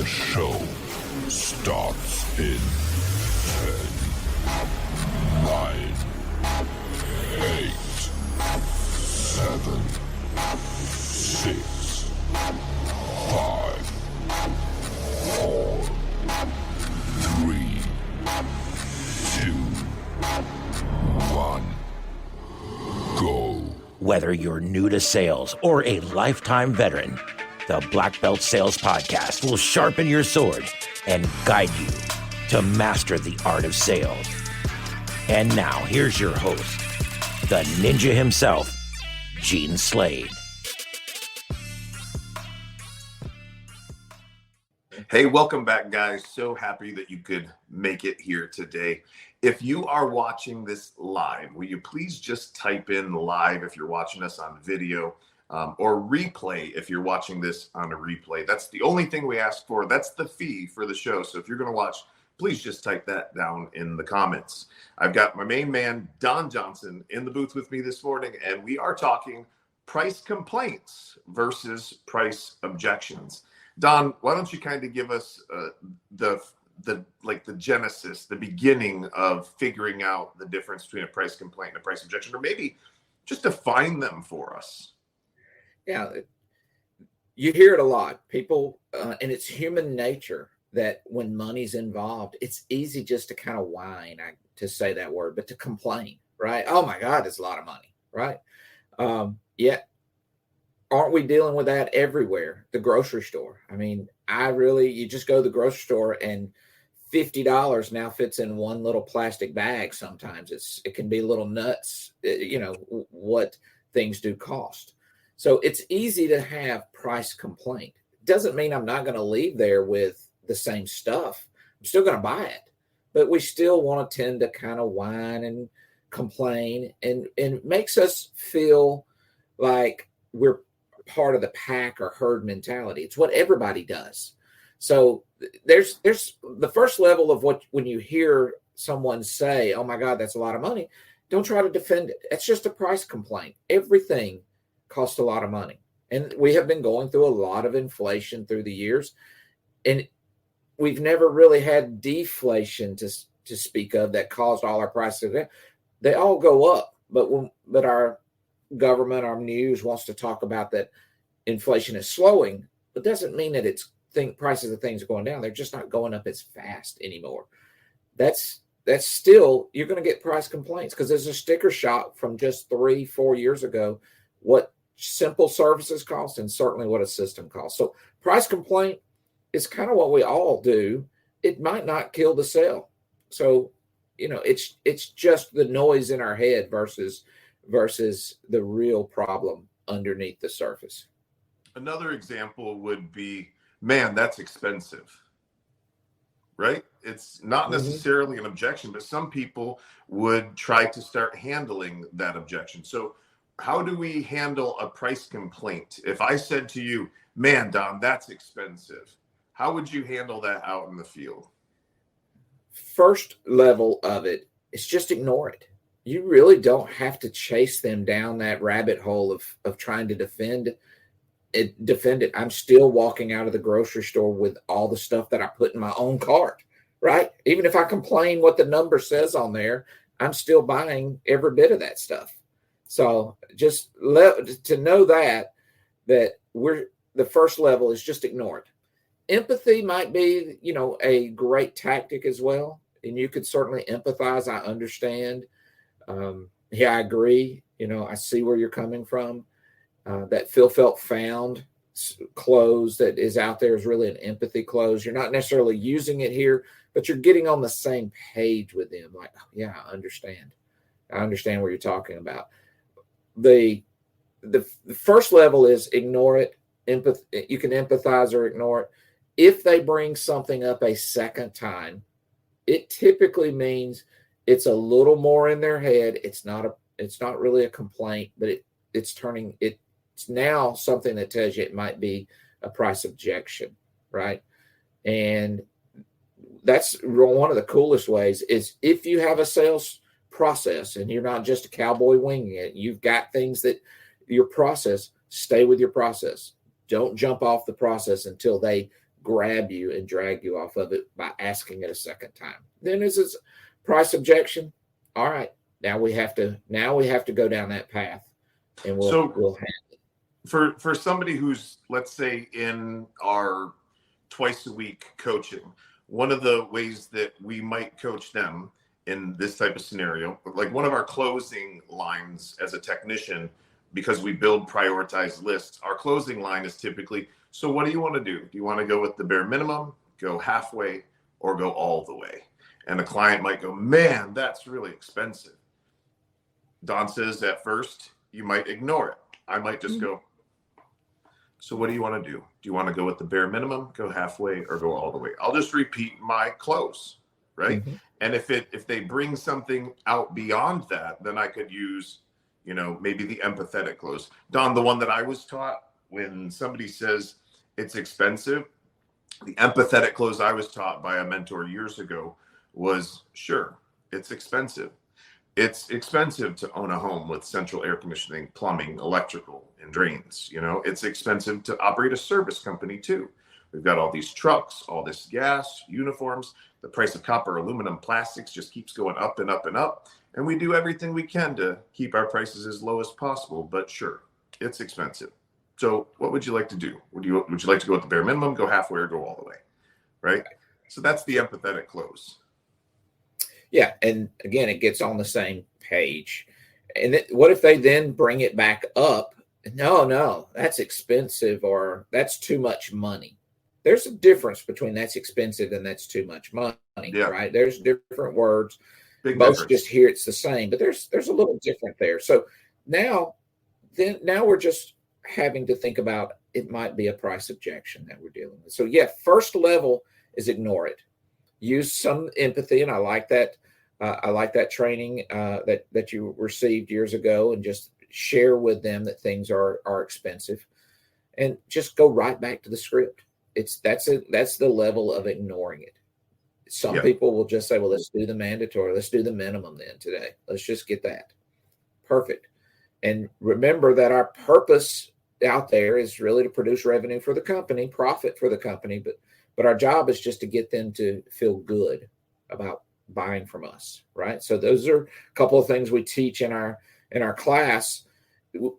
The show starts in 10, 9, 8, 7, 6, 5, 4, 3, 2, 1, go. Whether you're new to sales or a lifetime veteran, the Blackbelt Sales Podcast will sharpen your sword and guide you to master the art of sales. And now, here's your host, the ninja himself, Gene Slade. Hey, welcome back, guys. So happy that you could make it here today. If you are watching this live, will you please just type in live if you're watching us on video, or replay if you're watching this on a replay. That's the only thing we ask for. That's the fee for the show. So if you're going to watch, please just type that down in the comments. I've got my main man, Don Johnson, in the booth with me this morning, and we are talking price complaints versus price objections. Don, why don't you kind of give us the genesis, the beginning of figuring out the difference between a price complaint and a price objection, or maybe just define them for us? Yeah, you hear it a lot. People, and it's human nature that when money's involved, it's easy just to kind of whine, to say that word, but to complain, right? Oh my God, it's a lot of money, right? Yet, aren't we dealing with that everywhere? The grocery store. I mean, you just go to the grocery store and $50 now fits in one little plastic bag. Sometimes it can be a little nuts, what things do cost. So it's easy to have price complaint. Doesn't mean I'm not going to leave there with the same stuff. I'm still going to buy it, but we still want to tend to kind of whine and complain, and it makes us feel like we're part of the pack or herd mentality. It's what everybody does. So there's the first level of when you hear someone say, oh my God, that's a lot of money, don't try to defend it. It's just a price complaint. Everything costs a lot of money. And we have been going through a lot of inflation through the years, and we've never really had deflation to speak of that caused all our prices. They all go up, but our government, our news wants to talk about that inflation is slowing, but doesn't mean that prices of things are going down. They're just not going up as fast anymore. That's still, you're going to get price complaints because there's a sticker shock from just 3-4 years ago, what simple services cost and certainly what a system costs. So price complaint is kind of what we all do. It might not kill the sale. So, it's just the noise in our head versus the real problem underneath the surface. Another example would be, man, that's expensive, right? It's not necessarily an objection, but some people would try to start handling that objection. So how do we handle a price complaint? If I said to you, man, Don, that's expensive, how would you handle that out in the field? First level of it is just ignore it. You really don't have to chase them down that rabbit hole of trying to defend it. I'm still walking out of the grocery store with all the stuff that I put in my own cart, right? Even if I complain what the number says on there, I'm still buying every bit of that stuff. So just to know that the first level is just ignore it. Empathy might be, a great tactic as well. And you could certainly empathize. I understand. I agree. I see where you're coming from. That felt found close that is out there is really an empathy close. You're not necessarily using it here, but you're getting on the same page with them. Like, oh, yeah, I understand. I understand what you're talking about. The first level is ignore it. You can empathize or ignore it. If they bring something up a second time, it typically means it's a little more in their head. It's not really a complaint, but it's now something that tells you it might be a price objection, right? And that's one of the coolest ways is if you have a sales process and you're not just a cowboy winging it, you've got things that your process, stay with your process. Don't jump off the process until they grab you and drag you off of it by asking it a second time. Then is this price objection? All right, now we have to go down that path, and we'll have for somebody who's, let's say, in our twice a week coaching, one of the ways that we might coach them in this type of scenario, like one of our closing lines as a technician, because we build prioritized lists, our closing line is typically, so what do you want to do? Do you want to go with the bare minimum, go halfway, or go all the way? And a client might go, man, that's really expensive. Don says at first, you might ignore it. I might just go, so what do you want to do? Do you want to go with the bare minimum, go halfway, or go all the way? I'll just repeat my close, right? Mm-hmm. And if they bring something out beyond that, then I could use, maybe the empathetic close. Don, the one that I was taught, when somebody says it's expensive, the empathetic close I was taught by a mentor years ago was, sure, it's expensive. It's expensive to own a home with central air conditioning, plumbing, electrical, and drains. It's expensive to operate a service company too. We've got all these trucks, all this gas, uniforms. The price of copper, aluminum, plastics just keeps going up and up and up. And we do everything we can to keep our prices as low as possible. But sure, it's expensive. So what would you like to do? Would you like to go with the bare minimum, go halfway, or go all the way? Right? So that's the empathetic close. Yeah. And again, it gets on the same page. And what if they then bring it back up? No, that's expensive, or that's too much money. There's a difference between that's expensive and that's too much money, right? There's different words. Both just hear it's the same, but there's a little different there. So now we're just having to think about, it might be a price objection that we're dealing with. So first level is ignore it. Use some empathy, and I like that. I like that training that you received years ago, and just share with them that things are expensive, and just go right back to the script. That's the level of ignoring it. Some people will just say, well, let's do the mandatory. Let's do the minimum then today. Let's just get that. Perfect. And remember that our purpose out there is really to produce revenue for the company, profit for the company, but our job is just to get them to feel good about buying from us, right? So those are a couple of things we teach in our class.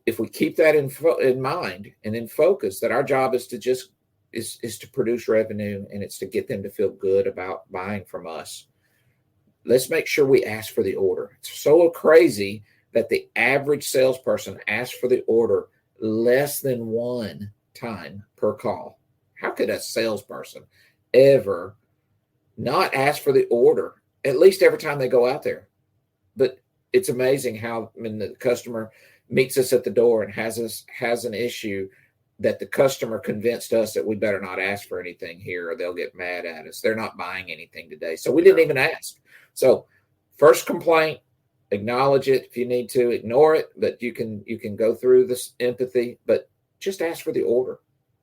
If we keep that in mind and in focus, that our job is to just is to produce revenue, and it's to get them to feel good about buying from us. Let's make sure we ask for the order. It's so crazy that the average salesperson asks for the order less than one time per call. How could a salesperson ever not ask for the order at least every time they go out there? But it's amazing how when the customer meets us at the door and has an issue, that the customer convinced us that we better not ask for anything here, or they'll get mad at us. They're not buying anything today. So we didn't even ask. So first complaint, acknowledge it. If you need to, ignore it, but you can go through this empathy, but just ask for the order.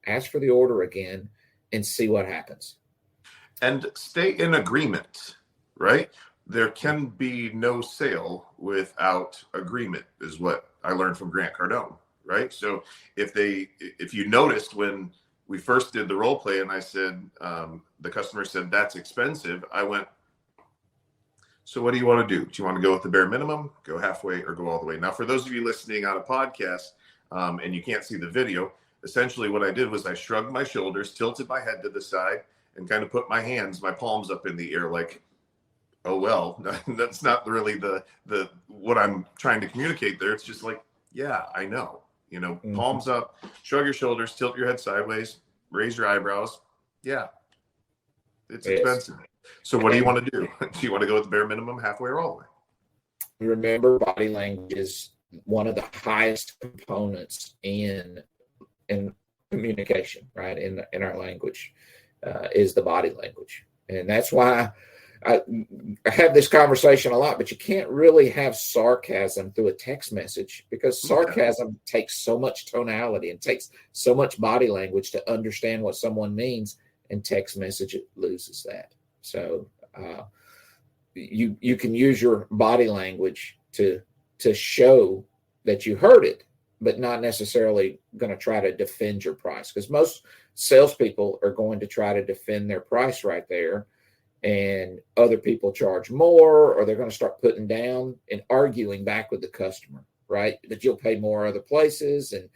Ask for the order again and see what happens. And stay in agreement, right? There can be no sale without agreement, is what I learned from Grant Cardone. Right. So if you noticed when we first did the role play and I said, the customer said, that's expensive, I went, so what do you want to do? Do you want to go with the bare minimum, go halfway, or go all the way? Now, for those of you listening on a podcast and you can't see the video, essentially what I did was I shrugged my shoulders, tilted my head to the side, and kind of put my palms up in the air like, oh, well, that's not really the what I'm trying to communicate there. It's just like, yeah, I know. Palms up, shrug your shoulders, tilt your head sideways, raise your eyebrows. Yeah, it's expensive. So what do you want to do? Do you want to go with the bare minimum, halfway, or all the way? Remember, body language is one of the highest components in communication, right? In our language is the body language. And that's why I have this conversation a lot, but you can't really have sarcasm through a text message, because sarcasm takes so much tonality and takes so much body language to understand what someone means, and text message, it loses that. So you can use your body language to show that you heard it, but not necessarily going to try to defend your price, because most salespeople are going to try to defend their price right there, and other people charge more, or they're going to start putting down and arguing back with the customer, right? That you'll pay more other places, and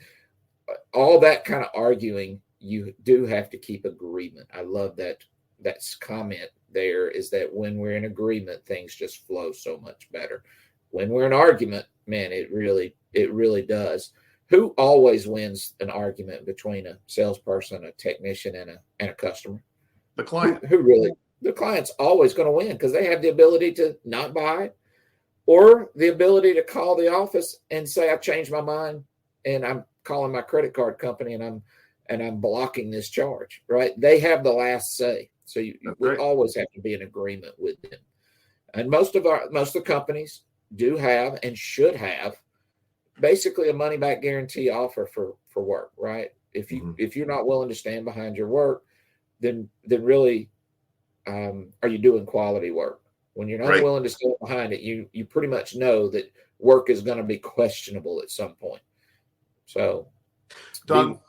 all that kind of arguing. You do have to keep agreement. I love that. That's comment there is that when we're in agreement, things just flow so much better. When we're in argument, man, it really does. Who always wins an argument between a salesperson, a technician, and a customer? The client. Who really? The client's always going to win because they have the ability to not buy, or the ability to call the office and say, "I've changed my mind, and I'm calling my credit card company, and I'm blocking this charge." Right? They have the last say, so we always have to be in agreement with them. And most of the companies do have and should have basically a money back guarantee offer for work, right? If you're not willing to stand behind your work, then really are you doing quality work? When you're not willing to stand behind it, you pretty much know that work is going to be questionable at some point. So, Don,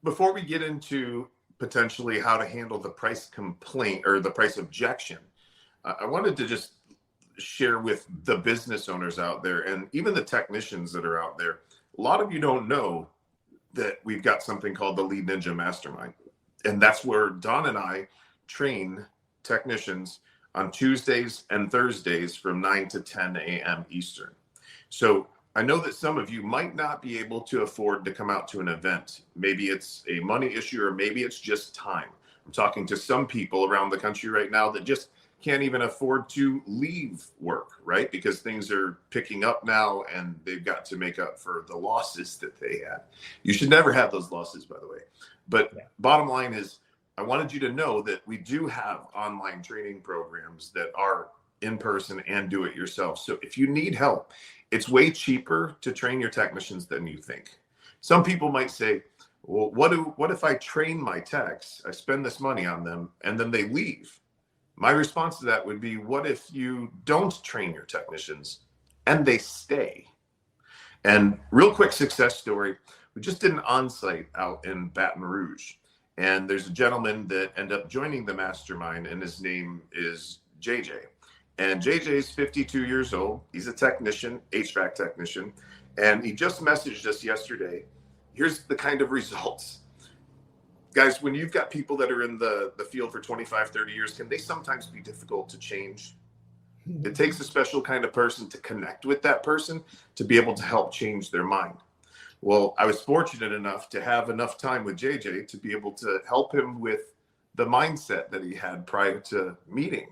before we get into potentially how to handle the price complaint or the price objection, I wanted to just share with the business owners out there and even the technicians that are out there. A lot of you don't know that we've got something called the Lead Ninja Mastermind. And that's where Don and I train technicians on Tuesdays and Thursdays from 9 to 10 a.m. Eastern. So I know that some of you might not be able to afford to come out to an event. Maybe it's a money issue, or maybe it's just time. I'm talking to some people around the country right now that just can't even afford to leave work, right? Because things are picking up now and they've got to make up for the losses that they had. You should never have those losses, by the way. But bottom line is, I wanted you to know that we do have online training programs that are in person and do it yourself. So if you need help, it's way cheaper to train your technicians than you think. Some people might say, well, what if I train my techs, I spend this money on them, and then they leave? My response to that would be, what if you don't train your technicians and they stay? And real quick success story, we just did an on-site out in Baton Rouge. And there's a gentleman that ended up joining the mastermind, and his name is JJ. And JJ is 52 years old. He's a technician, HVAC technician. And he just messaged us yesterday. Here's the kind of results. Guys, when you've got people that are in the field for 25, 30 years, can they sometimes be difficult to change? It takes a special kind of person to connect with that person to be able to help change their mind. Well, I was fortunate enough to have enough time with JJ to be able to help him with the mindset that he had prior to meeting.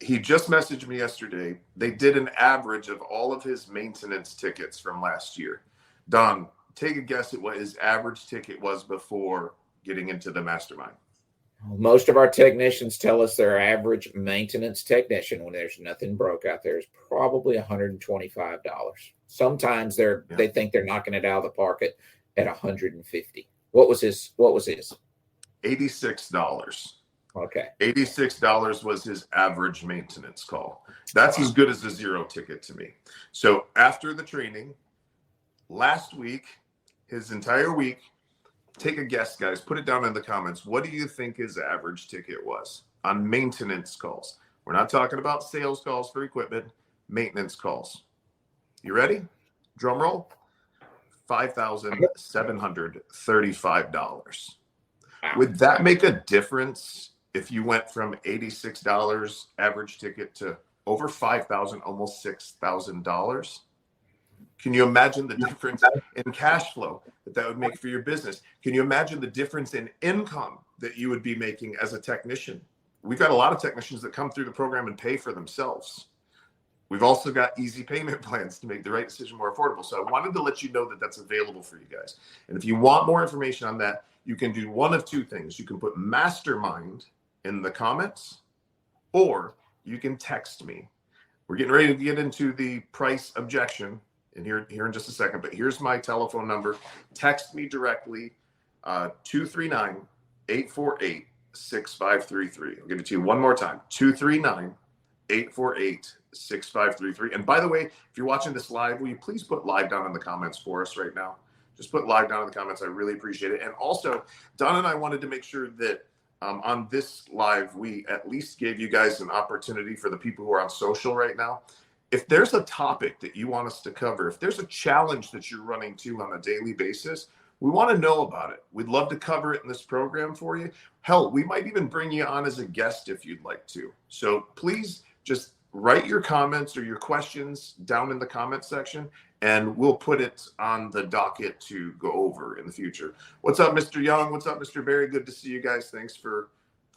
He just messaged me yesterday. They did an average of all of his maintenance tickets from last year. Don, take a guess at what his average ticket was before getting into the mastermind. Most of our technicians tell us their average maintenance technician, when there's nothing broke out there, is probably $125. Sometimes they think they're knocking it out of the park at $150. What was his? $86. Okay. $86 was his average maintenance call. That's as good as a zero ticket to me. So after the training, last week, his entire week, take a guess, guys. Put it down in the comments. What do you think his average ticket was on maintenance calls? We're not talking about sales calls for equipment, maintenance calls. You ready? Drum roll. $5,735. Would that make a difference if you went from $86 average ticket to over $5,000, almost $6,000? Can you imagine the difference in cash flow that would make for your business? Can you imagine the difference in income that you would be making as a technician? We've got a lot of technicians that come through the program and pay for themselves. We've also got easy payment plans to make the right decision more affordable. So I wanted to let you know that that's available for you guys. And if you want more information on that, you can do one of two things. You can put mastermind in the comments, or you can text me. We're getting ready to get into the price objection and here in just a second, but here's my telephone number. Text me directly, 239-848-6533. I'll give it to you one more time, 239-848-6533. And by the way, if you're watching this live, will you please put live down in the comments for us right now? just put live down in the comments. I really appreciate it. And also, Don and I wanted to make sure that on this live, we at least gave you guys an opportunity for the people who are on social right now. If there's a topic that you want us to cover, if there's a challenge that you're running to on a daily basis, we want to know about it. We'd love to cover it in this program for you. Hell, we might even bring you on as a guest if you'd like to. So please just write your comments or your questions down in the comment section, and we'll put it on the docket to go over in the future. What's up, Mr. Young? What's up, Mr. Barry? Good to see you guys. Thanks for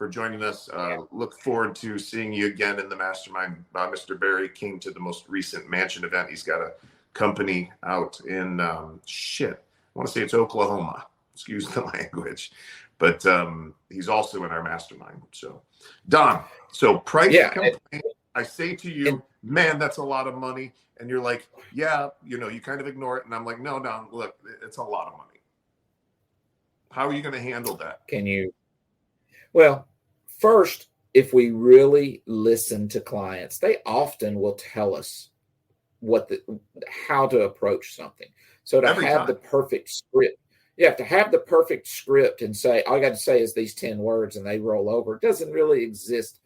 joining us. Look forward to seeing you again in the mastermind. Mr. Barry came to the most recent mansion event. He's got a company out in I want to say it's Oklahoma. Excuse the language, but he's also in our mastermind. So, Don. So price complaint. I say to you, man, that's a lot of money, and you're like, yeah, you kind of ignore it, and I'm like, no, Don, look, it's a lot of money. How are you going to handle that? Well, first, if we really listen to clients, they often will tell us how to approach something. So to have the perfect script, you have to have the perfect script and say, all I got to say is these 10 words and they roll over. It doesn't really exist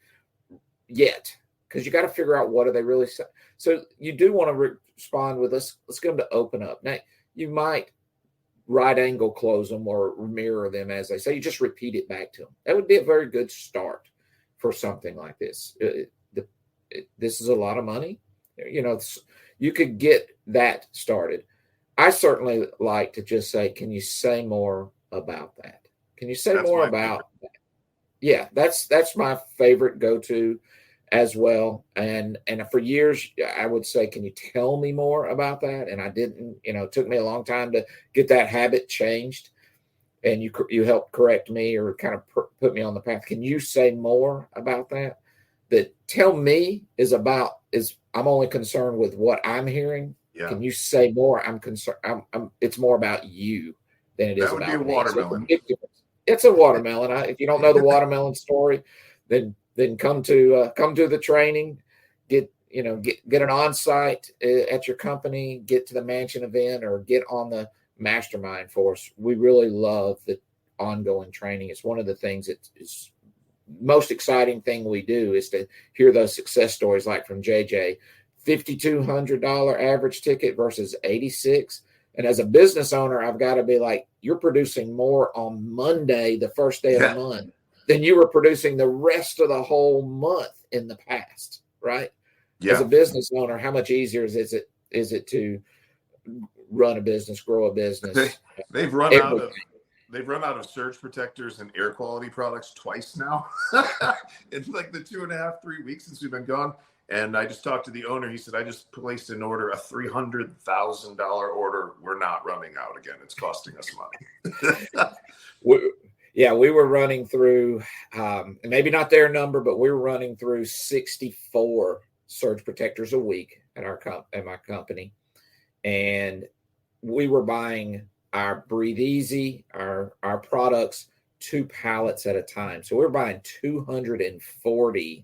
yet, because you got to figure out what are they really saying. So you do want to respond with, let's get them to open up. Now, you might right angle close them or mirror them as they say. You just repeat it back to them. That would be a very good start for something like this. This is a lot of money. You could get that started. I certainly like to just say, can you say more about that? Can you say more about that? Yeah, that's my favorite go-to as well. And for years, I would say, can you tell me more about that? And I didn't. It took me a long time to get that habit changed. And you helped correct me or kind of put me on the path. Can you say more about that? That tell me is I'm only concerned with what I'm hearing. Yeah. Can you say more? I'm concerned. It's more about you than it is about me. That would be a watermelon. So it's a watermelon. If you don't know the watermelon story, then come to the training, get an on-site at your company, get to the mansion event, or get on the mastermind for us. We really love the ongoing training. It's one of the things that is most exciting thing we do is to hear those success stories like from JJ. $5,200 average ticket versus 86. And as a business owner, I've got to be like, you're producing more on Monday, the first day of the month, than you were producing the rest of the whole month in the past, right? Yeah. As a business owner, how much easier is it to run a business, grow a business? They've run out of surge protectors and air quality products twice now. It's like the 2.5, 3 weeks since we've been gone. And I just talked to the owner. He said, I just placed an order, a $300,000 order. We're not running out again. It's costing us money. We were running through, maybe not their number, but we were running through 64 surge protectors a week at my company. And we were buying our Breathe Easy, our products, 2 pallets at a time. So we were buying 240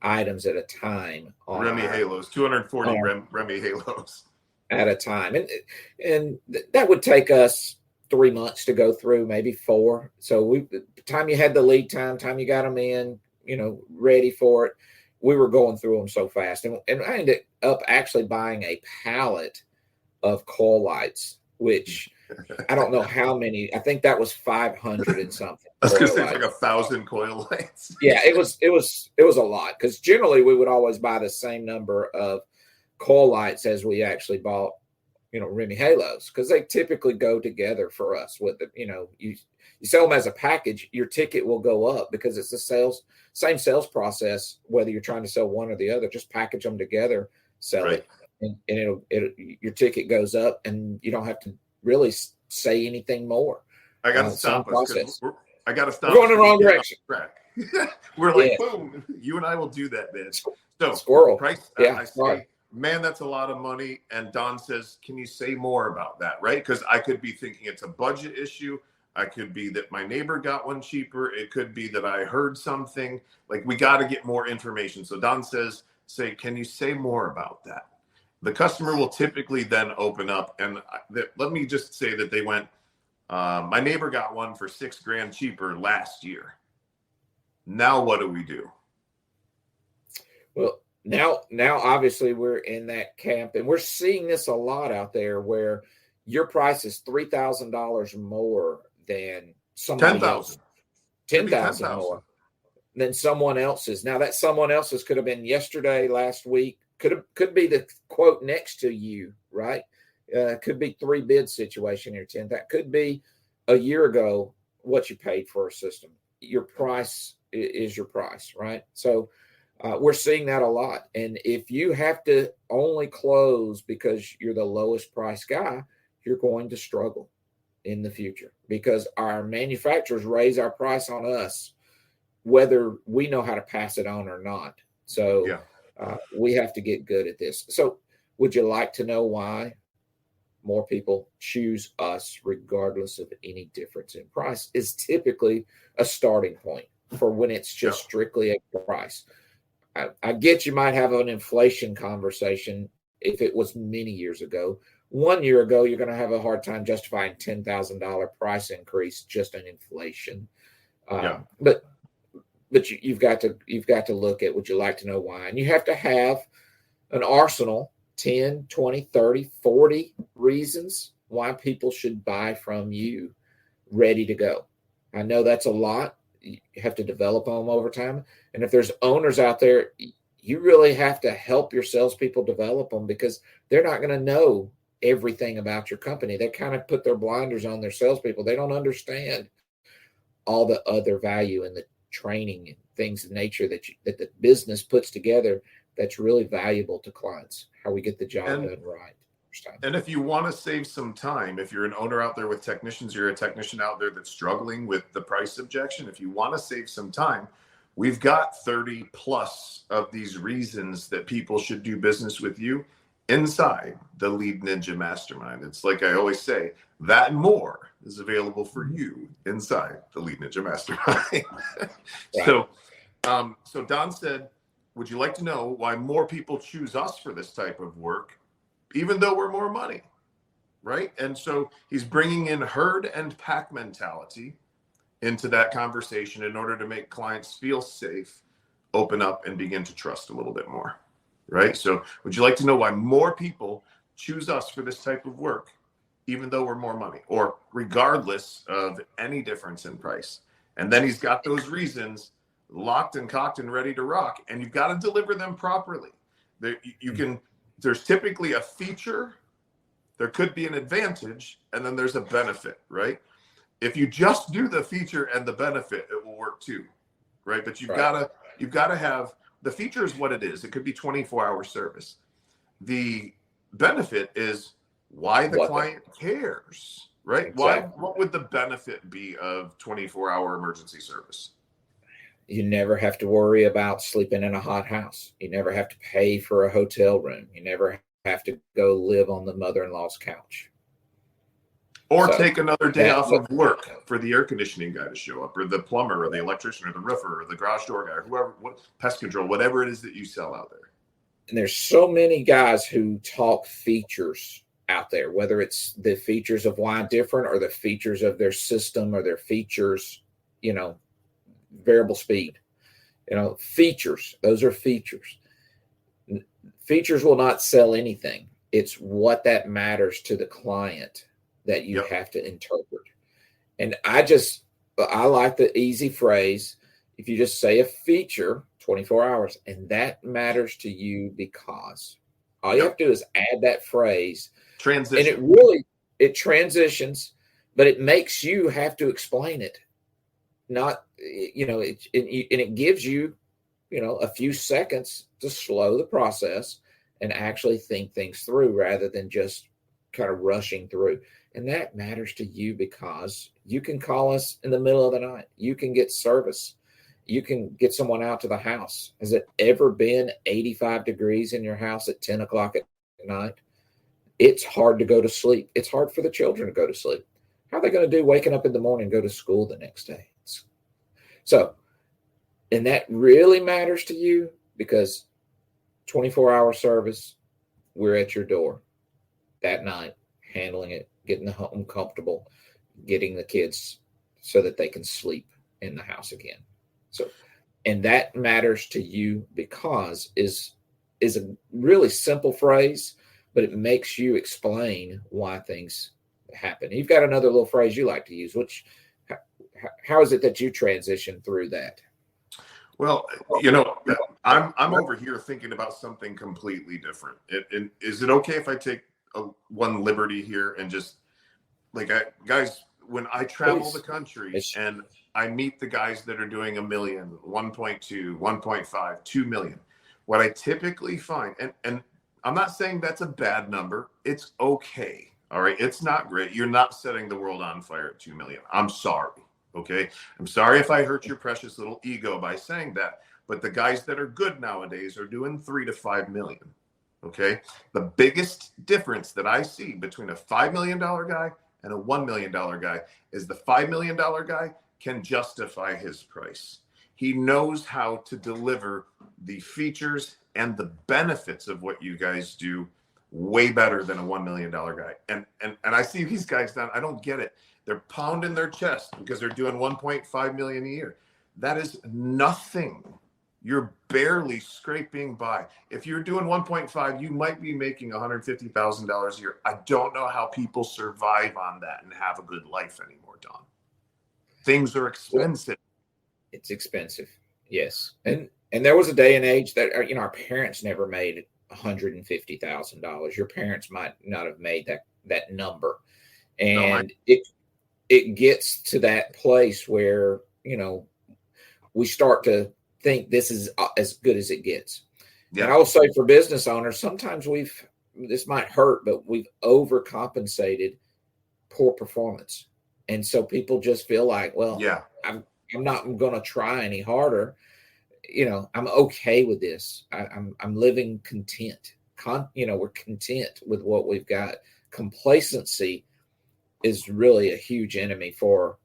items at a time on Remy Halos, 240 Remy Halos at a time. And that would take us 3 months to go through, maybe 4. So the time you had the lead time you got them in, ready for it, we were going through them so fast. And I ended up actually buying a pallet of coil lights, which I don't know how many. I think that was 500 and something. I was going to say it's like 1,000 coil lights. Yeah, it was a lot, because generally we would always buy the same number of coil lights as we actually bought, Remy Halos, because they typically go together for us. With you sell them as a package, your ticket will go up because it's the same sales process. Whether you're trying to sell one or the other, just package them together, sell it, and your ticket goes up, and you don't have to really say anything more. I got to stop us. I got to stop. We're going in the wrong direction. We're like, boom. You and I will do that, man. So squirrel. Price. I say, man, that's a lot of money. And Don says, can you say more about that? Right? Because I could be thinking it's a budget issue. I could be that my neighbor got one cheaper. It could be that I heard something. Like, we got to get more information. So Don says, can you say more about that? The customer will typically then open up, and let me just say that they went, my neighbor got one for $6,000 cheaper last year. Now what do we do? Well, now obviously we're in that camp, and we're seeing this a lot out there where your price is $3,000 more than somebody 10,000. else, 10,000 more than someone else's. Now that someone else's could have been yesterday, last week, could be the quote next to you, right? Could be 3 bid situation here, 10. That could be a year ago what you paid for a system. Your price is your price, right? So we're seeing that a lot. And if you have to only close because you're the lowest price guy, you're going to struggle in the future because our manufacturers raise our price on us, whether we know how to pass it on or not. So we have to get good at this. So would you like to know why more people choose us regardless of any difference in price? Is typically a starting point for when it's just strictly a price. I get you might have an inflation conversation if it was many years ago. 1 year ago, you're going to have a hard time justifying $10,000 price increase just on inflation. But you've got to look at, would you like to know why? And you have to have an arsenal, 10, 20, 30, 40 reasons why people should buy from you ready to go. I know that's a lot. You have to develop them over time. And if there's owners out there, you really have to help your salespeople develop them because they're not going to know everything about your company. They kind of put their blinders on their salespeople. They don't understand all the other value in the training and things of nature that the business puts together that's really valuable to clients, how we get the job done right. And if you want to save some time, if you're an owner out there with technicians, you're a technician out there that's struggling with the price objection, if you want to save some time, we've got 30 plus of these reasons that people should do business with you inside the Lead Ninja Mastermind. It's like I always say, that and more is available for you inside the Lead Ninja Mastermind. So Don said, would you like to know why more people choose us for this type of work, even though we're more money, right? And so he's bringing in herd and pack mentality into that conversation in order to make clients feel safe, open up, and begin to trust a little bit more, right? So would you like to know why more people choose us for this type of work, even though we're more money, or regardless of any difference in price? And then he's got those reasons locked and cocked and ready to rock, and you've got to deliver them properly. There's typically a feature, there could be an advantage, and then there's a benefit, right? If you just do the feature and the benefit, it will work too, right? But you've got to have the feature is what it is. It could be 24-hour service. The benefit is why the client cares, right? Exactly. What would the benefit be of 24-hour emergency service? You never have to worry about sleeping in a hot house. You never have to pay for a hotel room. You never have to go live on the mother-in-law's couch. Or take another day off of work for the air conditioning guy to show up, or the plumber, or the electrician, or the roofer, or the garage door guy, or whoever, pest control, whatever it is that you sell out there. And there's so many guys who talk features out there, whether it's the features of why different or the features of their system or their features, variable speed, features. Those are features. Features will not sell anything. It's what that matters to the client that you have to interpret. And I like the easy phrase. If you just say a feature, 24 hours, and that matters to you because all you have to do is add that phrase. Transition. And it transitions, but it makes you have to explain it. Not, it gives you, a few seconds to slow the process and actually think things through rather than just kind of rushing through. And that matters to you because you can call us in the middle of the night. You can get service. You can get someone out to the house. Has it ever been 85 degrees in your house at 10 o'clock at night? It's hard to go to sleep. It's hard for the children to go to sleep. How are they going to do waking up in the morning and go to school the next day? So, and that really matters to you because 24-hour service, we're at your door that night, handling it, getting the home comfortable, getting the kids so that they can sleep in the house again. So, and that matters to you because is a really simple phrase, but it makes you explain why things happen. You've got another little phrase you like to use, which how is it that you transition through that? Well, you know, I'm over here thinking about something completely different. And is it okay if I take one liberty here and just like, guys, when I travel the country and I meet the guys that are doing 1 million, 1.2, 1.5, 2 million, what I typically find, and I'm not saying that's a bad number. It's okay. All right. It's not great. You're not setting the world on fire at 2 million. I'm sorry. Okay. I'm sorry if I hurt your precious little ego by saying that, but the guys that are good nowadays are doing 3 to 5 million. Okay. The biggest difference that I see between a $5 million guy and a $1 million guy is the $5 million guy can justify his price. He knows how to deliver the features and the benefits of what you guys do way better than a $1 million guy. And I see these guys down. I don't get it. They're pounding their chest because they're doing 1.5 million a year. That is nothing. You're barely scraping by. If you're doing 1.5, you might be making $150,000 a year. I don't know how people survive on that and have a good life anymore, Don. Things are expensive. It's expensive. Yes. And there was a day and age that, our parents never made $150,000. Your parents might not have made that number. And it gets to that place where, we start to think this is as good as it gets. Yeah. And I will say for business owners, sometimes this might hurt, but we've overcompensated poor performance. And so people just feel like, well, yeah, I'm not going to try any harder. I'm okay with this. I'm living content. We're content with what we've got. Complacency is really a huge enemy for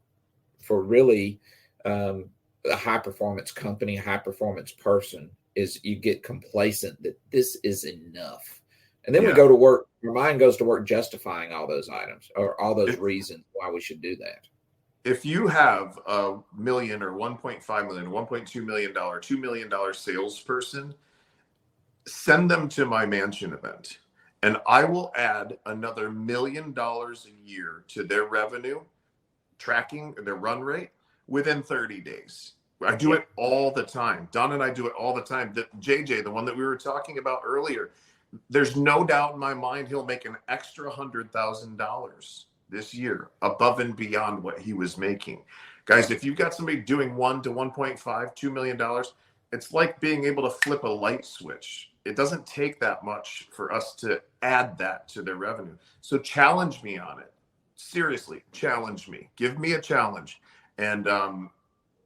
really a high performance company, a high performance person. Is you get complacent that this is enough. And then we go to work, your mind goes to work justifying all those items or all those reasons why we should do that. If you have a million or 1.5 million, $1.2 million, $2 million salesperson, send them to my mansion event and I will add another $1 million a year to their revenue, tracking their run rate within 30 days. I do it all the time. Don and I do it all the time. JJ, the one that we were talking about earlier, there's no doubt in my mind he'll make an extra $100,000 this year above and beyond what he was making. Guys, if you've got somebody doing 1 to 1.5, $2 million, it's like being able to flip a light switch. It doesn't take that much for us to add that to their revenue. So challenge me on it. Seriously, challenge me. Give me a challenge. And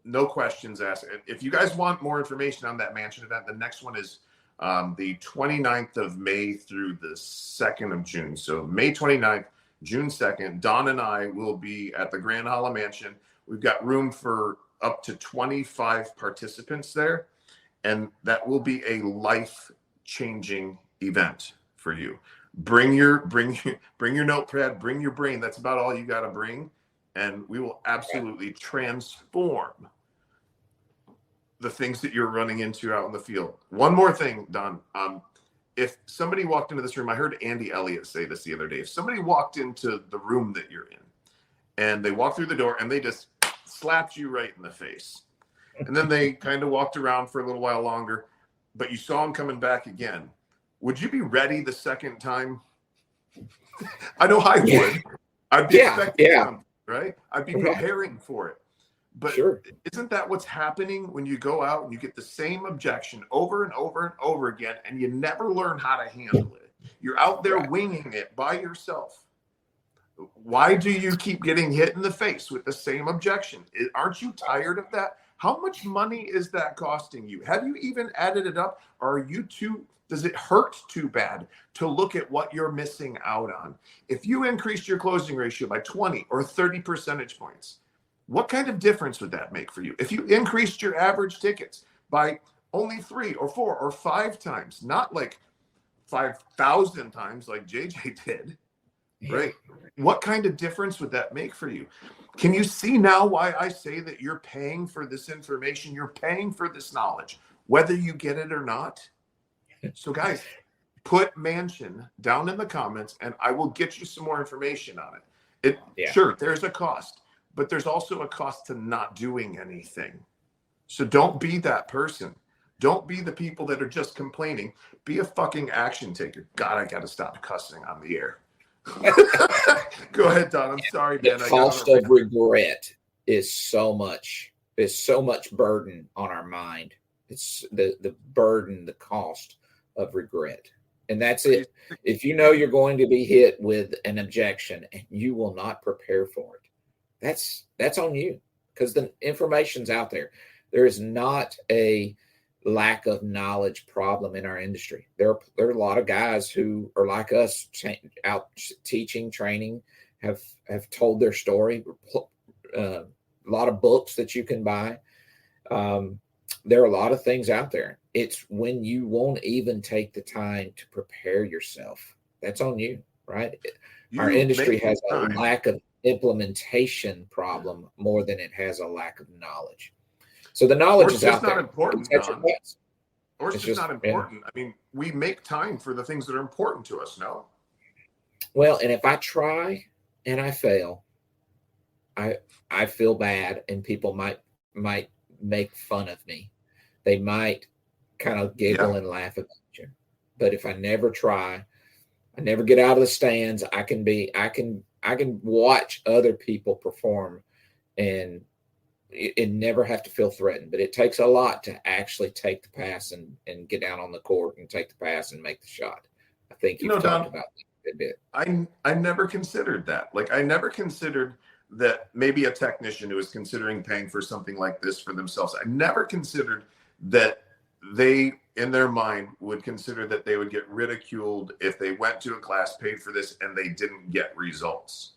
no questions asked. If you guys want more information on that mansion event, the next one is the 29th of May through the 2nd of June. So May 29th, June 2nd, Don and I will be at the Grand Hala Mansion. We've got room for up to 25 participants there. And that will be a life-changing event for you. Bring your notepad, bring your brain. That's about all you got to bring. And we will absolutely transform the things that you're running into out in the field. One more thing, Don. If somebody walked into this room, I heard Andy Elliott say this the other day. If somebody walked into the room that you're in and they walked through the door and they just slapped you right in the face, and then they kind of walked around for a little while longer, but you saw them coming back again, would you be ready the second time? I know I would. I'd be expecting something, right? I'd be preparing for it. But isn't that what's happening when you go out and you get the same objection over and over and over again, and you never learn how to handle it? You're out there winging it by yourself. Why do you keep getting hit in the face with the same objection? Aren't you tired of that? How much money is that costing you? Have you even added it up? Or are you does it hurt too bad to look at what you're missing out on? If you increased your closing ratio by 20 or 30 percentage points, what kind of difference would that make for you? If you increased your average tickets by only 3 or 4 or 5 times, not like 5,000 times like JJ did, right? What kind of difference would that make for you? Can you see now why I say that you're paying for this information? You're paying for this knowledge, whether you get it or not. So guys, put mansion down in the comments and I will get you some more information on it. Sure, there's a cost, but there's also a cost to not doing anything. So don't be that person. Don't be the people that are just complaining. Be a fucking action taker. God, I got to stop cussing on the air. Go ahead, Don. I'm sorry, man. The cost of regret is so much burden on our mind. It's the burden, the cost of regret. And that's it. If you know you're going to be hit with an objection and you will not prepare for it, that's on you, because the information's out there. There is not a lack of knowledge problem in our industry. There are a lot of guys who are like us, out teaching, training, have told their story. A lot of books that you can buy. There are a lot of things out there. It's when you won't even take the time to prepare yourself. That's on you, right? Our industry has a lack of implementation problem more than it has a lack of knowledge. So the knowledge is out there. Or it's just not important. I mean, we make time for the things that are important to us, no? Well, and if I try and I fail, I feel bad, and people might make fun of me. They might kind of giggle and laugh about you. But if I never try, I never get out of the stands, I can watch other people perform and never have to feel threatened. But it takes a lot to actually take the pass and get down on the court and take the pass and make the shot. I think you've talked about that a bit. I never considered that. Like, I never considered that maybe a technician who is considering paying for something like this for themselves, I never considered that they, in their mind, would consider that they would get ridiculed if they went to a class, paid for this, and they didn't get results.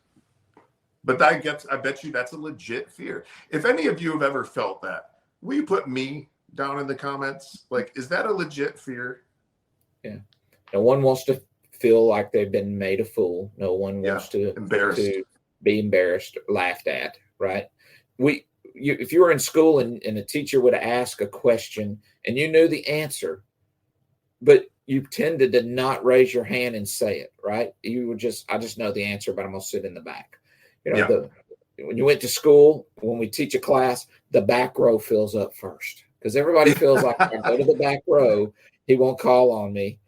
But I bet you that's a legit fear. If any of you have ever felt that, will you put me down in the comments? Like, is that a legit fear? Yeah. No one wants to feel like they've been made a fool. No one wants to be embarrassed, laughed at, right? If you were in school and a teacher would ask a question and you knew the answer, but you tended to not raise your hand and say it, right? You would I just know the answer, but I'm going to sit in the back. You know, when you went to school, when we teach a class, the back row fills up first because everybody feels like if I go to the back row, he won't call on me.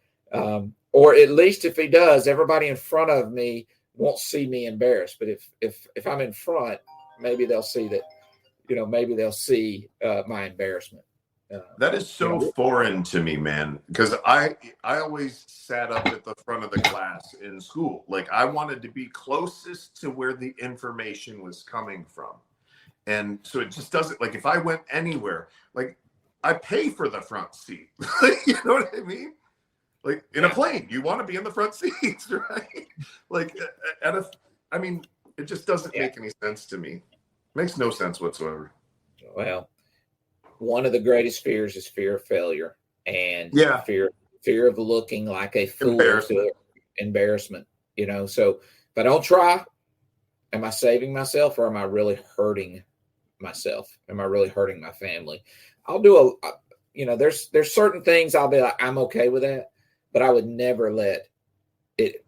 Or at least if he does, everybody in front of me won't see me embarrassed. But if I'm in front, maybe they'll see that, maybe they'll see my embarrassment. That is so foreign to me, man, because I always sat up at the front of the class in school. Like, I wanted to be closest to where the information was coming from. And so it just doesn't, like, if I went anywhere, like, I pay for the front seat. You know what I mean? Like, in a plane, you want to be in the front seats, right? Like, it just doesn't make any sense to me. Makes no sense whatsoever. Well, one of the greatest fears is fear of failure and fear of looking like a fool. Embarrassment. So if I don't try, am I saving myself or am I really hurting myself? Am I really hurting my family? I'll do there's certain things I'll be like, I'm okay with that, but I would never let it,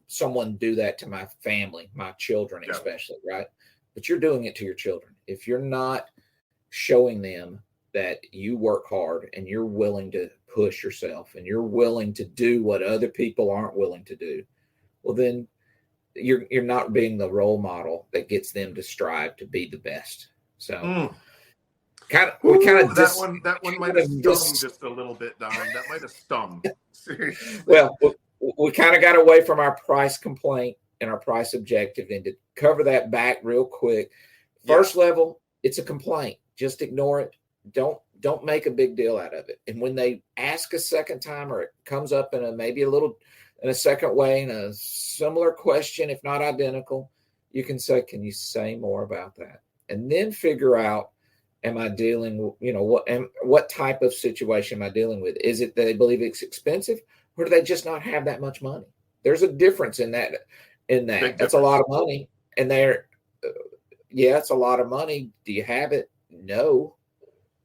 someone do that to my family, my children, especially, right? But you're doing it to your children. If you're not showing them that you work hard and you're willing to push yourself and you're willing to do what other people aren't willing to do, well, then you're not being the role model that gets them to strive to be the best. So that one might have stung just a little bit, Don. That might have stung. Seriously. Well, we kind of got away from our price complaint and our price objective, and to cover that back real quick. First level, it's a complaint. Just ignore it. Don't make a big deal out of it. And when they ask a second time, or it comes up in a second way, in a similar question, if not identical, you can say, "Can you say more about that?" And then figure out, am I dealing with, what type of situation am I dealing with? Is it that they believe it's expensive, or do they just not have that much money? There's a difference in that. That's a lot of money, and yeah, it's a lot of money. Do you have it? No.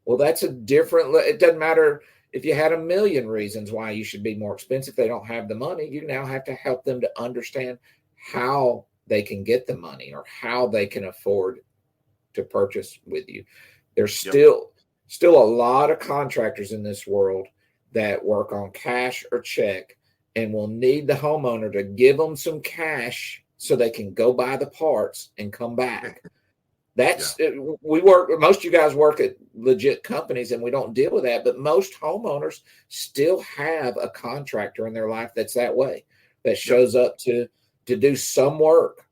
Well, that's a different. It doesn't matter if you had a million reasons why you should be more expensive. They don't have the money. You now have to help them to understand how they can get the money or how they can afford to purchase with you. There's still a lot of contractors in this world that work on cash or check and will need the homeowner to give them some cash so they can go buy the parts and come back. Most of you guys work at legit companies and we don't deal with that, but most homeowners still have a contractor in their life that's that way, that shows up to do some work.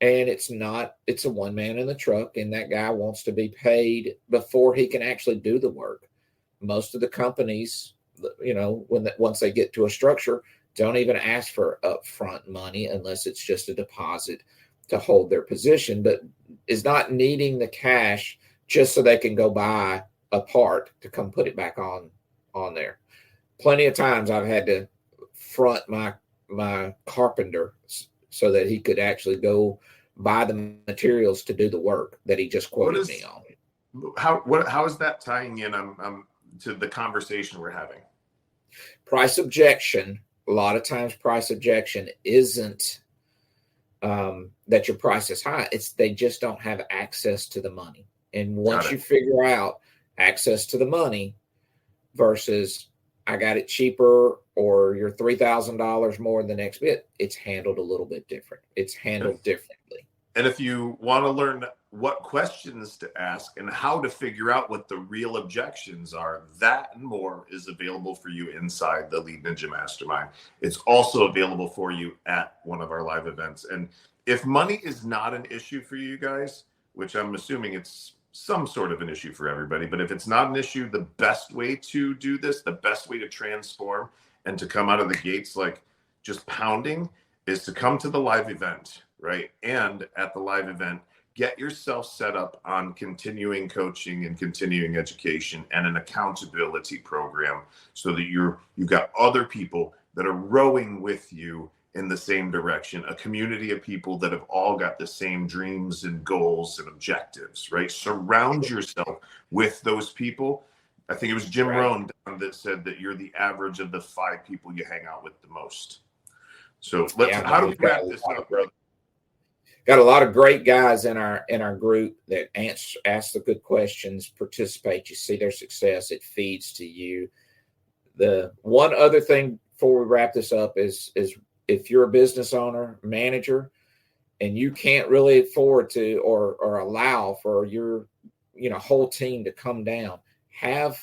And it's a one man in the truck, and that guy wants to be paid before he can actually do the work. Most of the companies, once they get to a structure, don't even ask for upfront money unless it's just a deposit to hold their position, but is not needing the cash just so they can go buy a part to come put it back on there. Plenty of times I've had to front my carpenter so that he could actually go buy the materials to do the work that he just quoted me on. How is that tying in to the conversation we're having? Price objection. A lot of times price objection isn't that your price is high. It's they just don't have access to the money. And once you figure out access to the money versus I got it cheaper or you're $3,000 more than the next bit, it's handled a little bit different. It's handled differently. And if you want to learn what questions to ask and how to figure out what the real objections are, that and more is available for you inside the Lead Ninja Mastermind. It's also available for you at one of our live events. And if money is not an issue for you guys, which I'm assuming it's some sort of an issue for everybody, but if it's not an issue, the best way to do this, the best way to transform and to come out of the gates like just pounding is to come to the live event, right? And at the live event, get yourself set up on continuing coaching and continuing education and an accountability program so that you've got other people that are rowing with you in the same direction, a community of people that have all got the same dreams and goals and objectives, right? Surround yourself with those people. I think it was Jim Rohn that said that you're the average of the 5 people you hang out with the most. So how do we wrap this up, brother? Got a lot of great guys in our group that ask the good questions, participate. You see their success. It feeds to you. The one other thing before we wrap this up is if you're a business owner, manager, and you can't really afford to or allow for your whole team to come down, have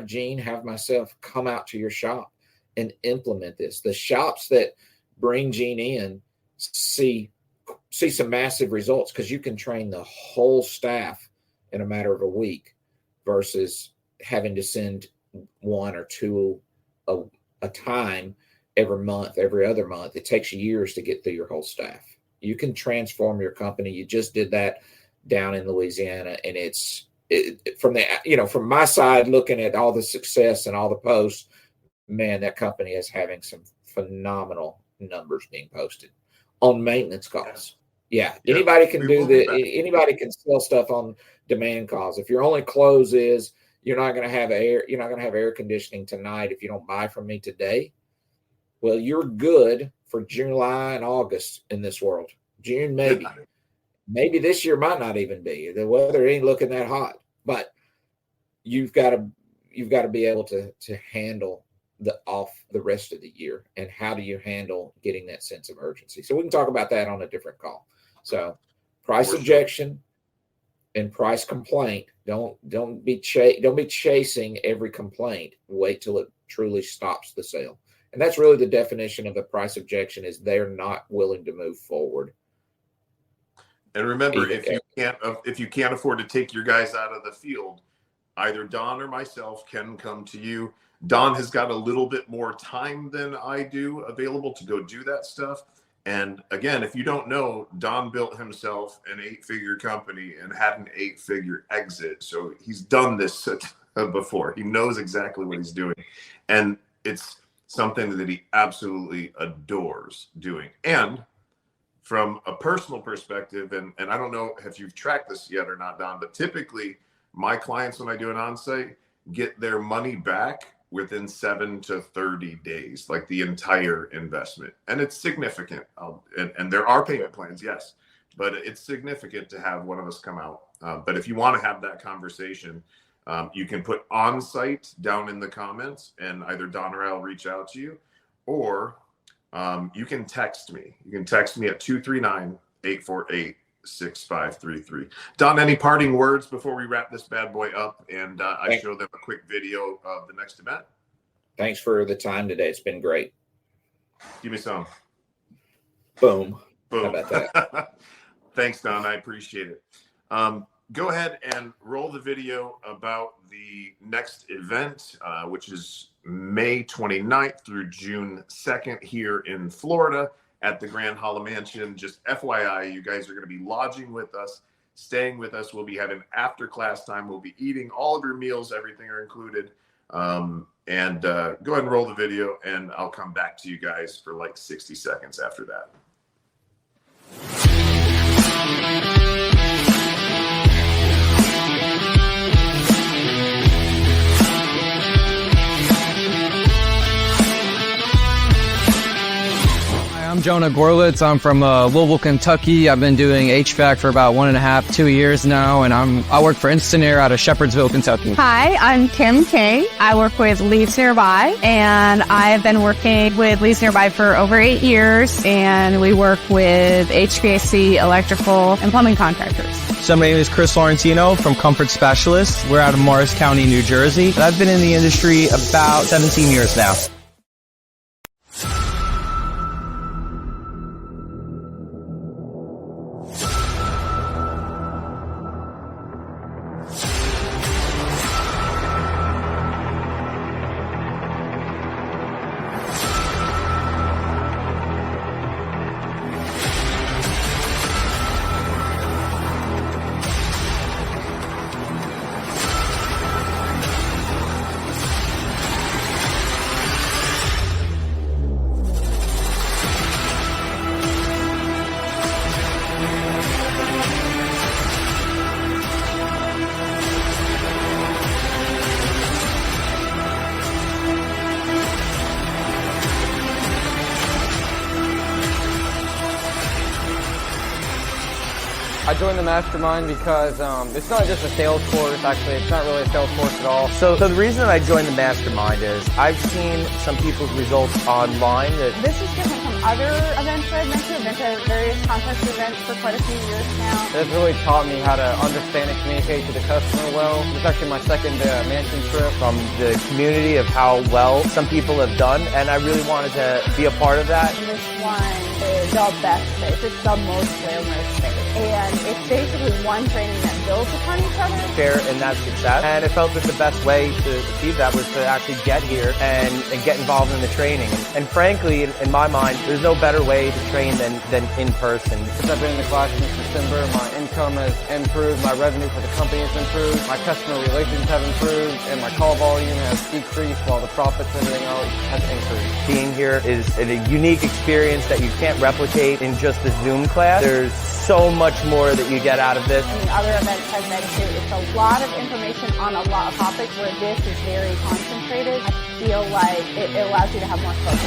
Gene, have myself come out to your shop and implement this. The shops that bring Gene in see some massive results because you can train the whole staff in a matter of a week versus having to send 1 or 2 a time every month, every other month. It takes years to get through your whole staff. You can transform your company. You just did that down in Louisiana, and from my side, looking at all the success and all the posts, man, that company is having some phenomenal numbers being posted on maintenance calls. Yeah. Anybody can do that. Anybody can sell stuff on demand calls. If your only close is you're not going to have air conditioning tonight if you don't buy from me today, well, you're good for July and August in this world. June, maybe this year might not even be. The weather ain't looking that hot, but you've got to be able to handle the rest of the year. And how do you handle getting that sense of urgency? So we can talk about that on a different call. So price objection and price complaint. Don't be chasing every complaint. Wait till it truly stops the sale. And that's really the definition of a price objection is they're not willing to move forward. And remember, if you can't afford to take your guys out of the field, either Don or myself can come to you. Don has got a little bit more time than I do available to go do that stuff. And again, if you don't know, Don built himself an 8-figure company and had an 8-figure exit. So he's done this before. He knows exactly what he's doing. And it's something that he absolutely adores doing. And from a personal perspective, and I don't know if you've tracked this yet or not, Don, but typically my clients, when I do an on-site, get their money back within 7 to 30 days, like the entire investment. And it's significant. And there are payment plans, yes, but it's significant to have one of us come out. But if you want to have that conversation, you can put on-site down in the comments, and either Don or I'll reach out to you, or you can text me. You can text me at 239-848-6533. Don, any parting words before we wrap this bad boy up and I show them a quick video of the next event? Thanks for the time today. It's been great. Give me some. Boom. Boom. How about that? Thanks, Don. I appreciate it. Go ahead and roll the video about the next event, which is May 29th through June 2nd here in Florida at the Grand Halla Mansion. Just FYI, you guys are going to be lodging with us, staying with us. We'll be having after class time. We'll be eating all of your meals. Everything are included. Go ahead and roll the video, and I'll come back to you guys for like 60 seconds after that. I'm Jonah Gorlitz. I'm from Louisville, Kentucky. I've been doing HVAC for about 1.5, 2 years now, and I work for Instant Air out of Shepherdsville, Kentucky. Hi, I'm Kim Kay. I work with Leads Nearby, and I've been working with Leads Nearby for over 8 years, and we work with HVAC, electrical, and plumbing contractors. So my name is Chris Laurentino from Comfort Specialists. We're out of Morris County, New Jersey. I've been in the industry about 17 years now. I joined the mastermind because it's not just a sales course. Actually, it's not really a sales course at all. So the reason I joined the mastermind is I've seen some people's results online that This is different from other events I've been to. I've been to various conference events for quite a few years now. has really taught me how to understand and communicate to the customer well. It's actually my second mansion trip from the community of how well some people have done, and I really wanted to be a part of that. This one is the best space. It's the most glamorous space. And it's basically one training that builds upon each other. Share in that success, and it felt that the best way to achieve that was to actually get here and get involved in the training. And frankly, in my mind, there's no better way to train than in person. Since I've been in the class since December, my income has improved, my revenue for the company has improved, my customer relations have improved, and my call volume has decreased while the profits and everything else has increased. Being here is a unique experience that you can't replicate in just a Zoom class. There's so much more that you get out of this. I mean, other events I've been to, it's a lot of information on a lot of topics, where this is very concentrated. I feel like it allows you to have more focus.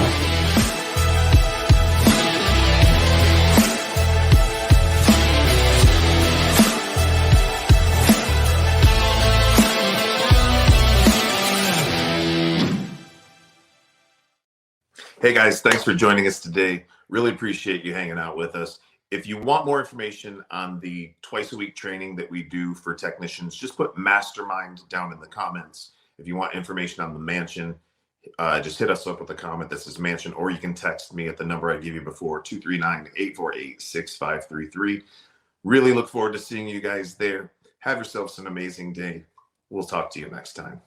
Hey guys, thanks for joining us today. Really appreciate you hanging out with us. If you want more information on the twice-a-week training that we do for technicians, just put mastermind down in the comments. If you want information on the mansion, just hit us up with a comment that says mansion, or you can text me at the number I gave you before, 239-848-6533. Really look forward to seeing you guys there. Have yourselves an amazing day. We'll talk to you next time.